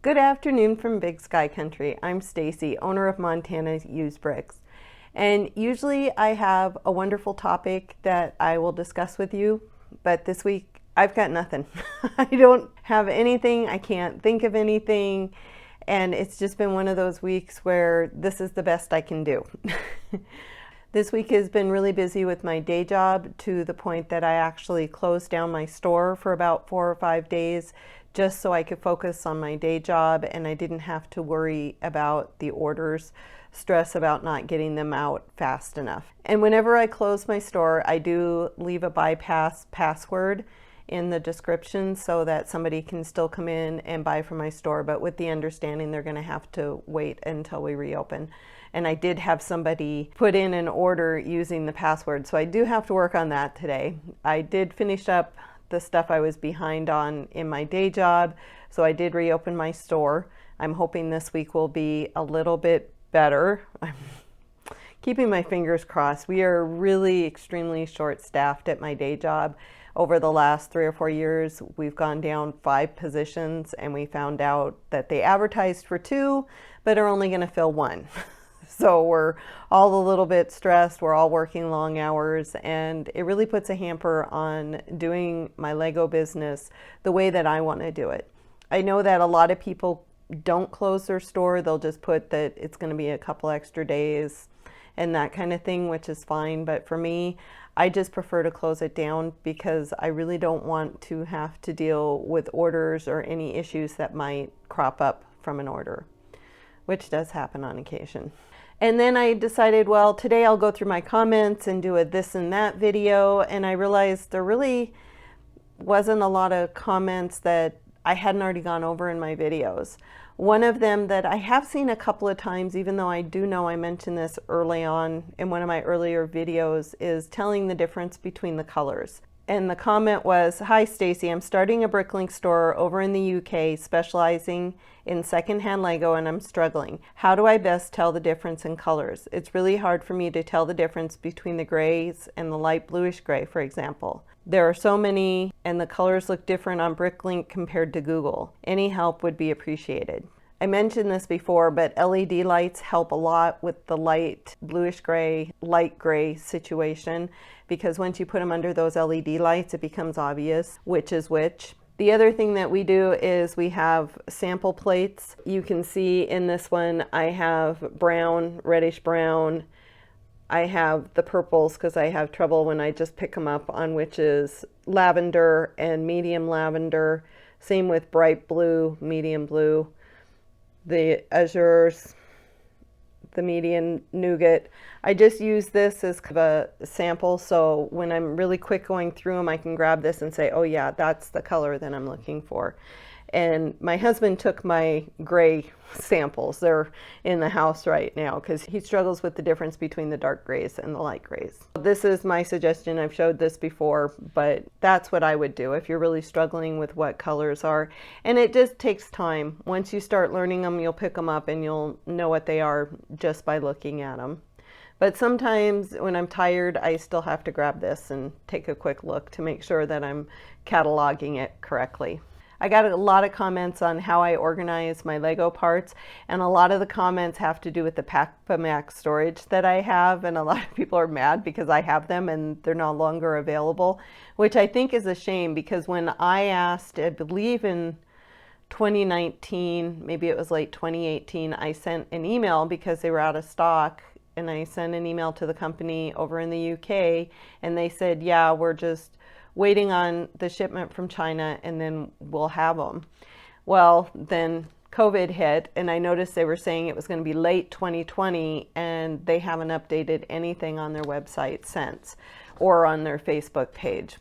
Good afternoon from Big Sky Country. I'm Stacy, owner of Montana Used Bricks. And usually I have a wonderful topic that I will discuss with you, but this week I've got nothing. I don't have anything, I can't think of anything, and it's just been one of those weeks where this is the best I can do. This week has been really busy with my day job to the point that I actually closed down my store for about 4 or 5 days just so I could focus on my day job and I didn't have to worry about the orders, stress about not getting them out fast enough. And whenever I close my store, I do leave a bypass password in the description so that somebody can still come in and buy from my store, but with the understanding they're going to have to wait until we reopen. And I did have somebody put in an order using the password, so I do have to work on that today. I did finish up the stuff I was behind on in my day job, so I did reopen my store. I'm hoping this week will be a little bit better. I'm keeping my fingers crossed. We are really extremely short-staffed at my day job. Over the last 3 or 4 years, we've gone down 5 positions, and we found out that they advertised for 2, but are only going to fill 1. So we're all a little bit stressed, we're all working long hours, and it really puts a hamper on doing my Lego business the way that I want to do it. I know that a lot of people don't close their store, they'll just put that it's going to be a couple extra days and that kind of thing, which is fine, but for me, I just prefer to close it down because I really don't want to have to deal with orders or any issues that might crop up from an order, which does happen on occasion. And then I decided, well, today I'll go through my comments and do a this and that video, and I realized there really wasn't a lot of comments that I hadn't already gone over in my videos. One of them that I have seen a couple of times, even though I do know I mentioned this early on in one of my earlier videos, is telling the difference between the colors. And the comment was, "Hi Stacy, I'm starting a Bricklink store over in the UK specializing in secondhand Lego and I'm struggling. How do I best tell the difference in colors? It's really hard for me to tell the difference between the grays and the light bluish gray, for example. There are so many and the colors look different on Bricklink compared to Google. Any help would be appreciated." I mentioned this before, but LED lights help a lot with the light bluish gray, light gray situation, because once you put them under those LED lights, it becomes obvious which is which. The other thing that we do is we have sample plates. You can see in this one, I have brown, reddish brown. I have the purples because I have trouble when I just pick them up on which is lavender and medium lavender. Same with bright blue, medium blue. The azures, the medium nougat. I just use this as kind of a sample, so when I'm really quick going through them, I can grab this and say, oh yeah, that's the color that I'm looking for. And my husband took my gray samples. They're in the house right now because he struggles with the difference between the dark grays and the light grays. This is my suggestion. I've showed this before, but that's what I would do if you're really struggling with what colors are. And it just takes time. Once you start learning them, you'll pick them up and you'll know what they are just by looking at them. But sometimes when I'm tired, I still have to grab this and take a quick look to make sure that I'm cataloging it correctly. I got a lot of comments on how I organize my Lego parts, and a lot of the comments have to do with the Pack-A-Mac storage that I have, and a lot of people are mad because I have them and they're no longer available, which I think is a shame because when I asked, I believe in 2019, maybe it was late 2018, I sent an email because they were out of stock, and I sent an email to the company over in the UK, and they said, yeah, we're just waiting on the shipment from China and then we'll have them. Well, then COVID hit and I noticed they were saying it was going to be late 2020 and they haven't updated anything on their website since or on their Facebook page.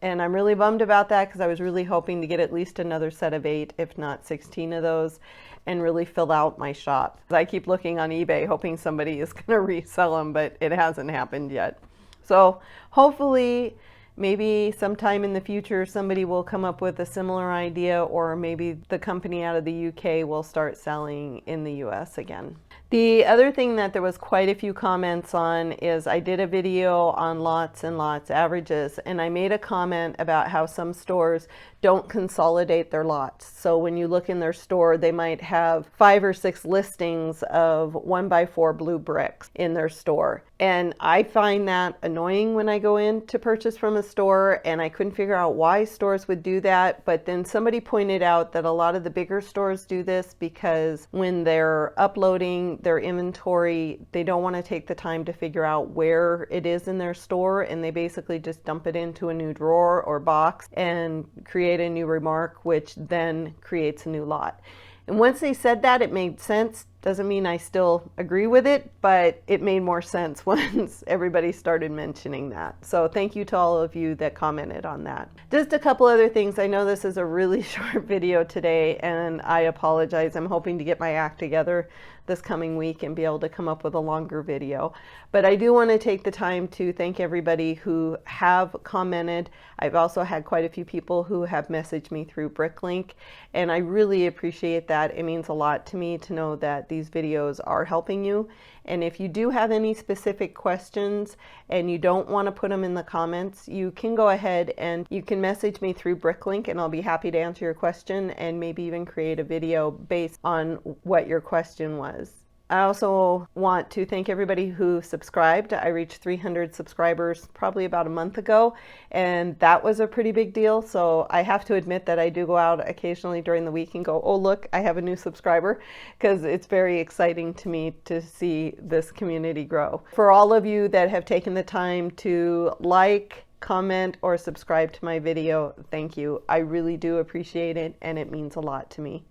And I'm really bummed about that because I was really hoping to get at least another set of 8, if not 16 of those and really fill out my shop. I keep looking on eBay hoping somebody is going to resell them, but it hasn't happened yet. So hopefully maybe sometime in the future somebody will come up with a similar idea, or maybe the company out of the UK will start selling in the US again. The other thing that there was quite a few comments on is I did a video on lots and lots averages, and I made a comment about how some stores don't consolidate their lots. So when you look in their store, they might have 5 or 6 listings of 1x4 blue bricks in their store. And I find that annoying when I go in to purchase from a store, and I couldn't figure out why stores would do that. But then somebody pointed out that a lot of the bigger stores do this because when they're uploading their inventory, they don't want to take the time to figure out where it is in their store, and they basically just dump it into a new drawer or box and create a new remark, which then creates a new lot. And once they said that, it made sense. Doesn't mean I still agree with it, but it made more sense once everybody started mentioning that. So thank you to all of you that commented on that. Just a couple other things. I know this is a really short video today, and I apologize. I'm hoping to get my act together this coming week and be able to come up with a longer video. But I do want to take the time to thank everybody who have commented. I've also had quite a few people who have messaged me through Bricklink, and I really appreciate that. It means a lot to me to know that these videos are helping you. And if you do have any specific questions and you don't want to put them in the comments, you can go ahead and you can message me through Bricklink, and I'll be happy to answer your question and maybe even create a video based on what your question was. I also want to thank everybody who subscribed. I reached 300 subscribers probably about a month ago, and that was a pretty big deal. So I have to admit that I do go out occasionally during the week and go, oh look, I have a new subscriber, because it's very exciting to me to see this community grow. For all of you that have taken the time to like, comment, or subscribe to my video, thank you. I really do appreciate it, and it means a lot to me.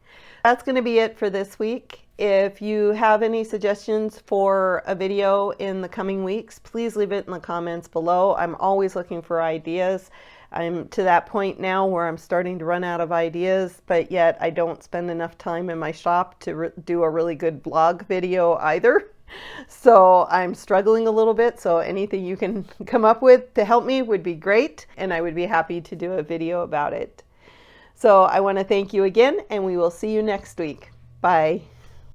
That's going to be it for this week. If you have any suggestions for a video in the coming weeks, please leave it in the comments below. I'm always looking for ideas. I'm to that point now where I'm starting to run out of ideas, but yet I don't spend enough time in my shop to do a really good vlog video either. So I'm struggling a little bit, so anything you can come up with to help me would be great, and I would be happy to do a video about it. So I want to thank you again, and we will see you next week. Bye.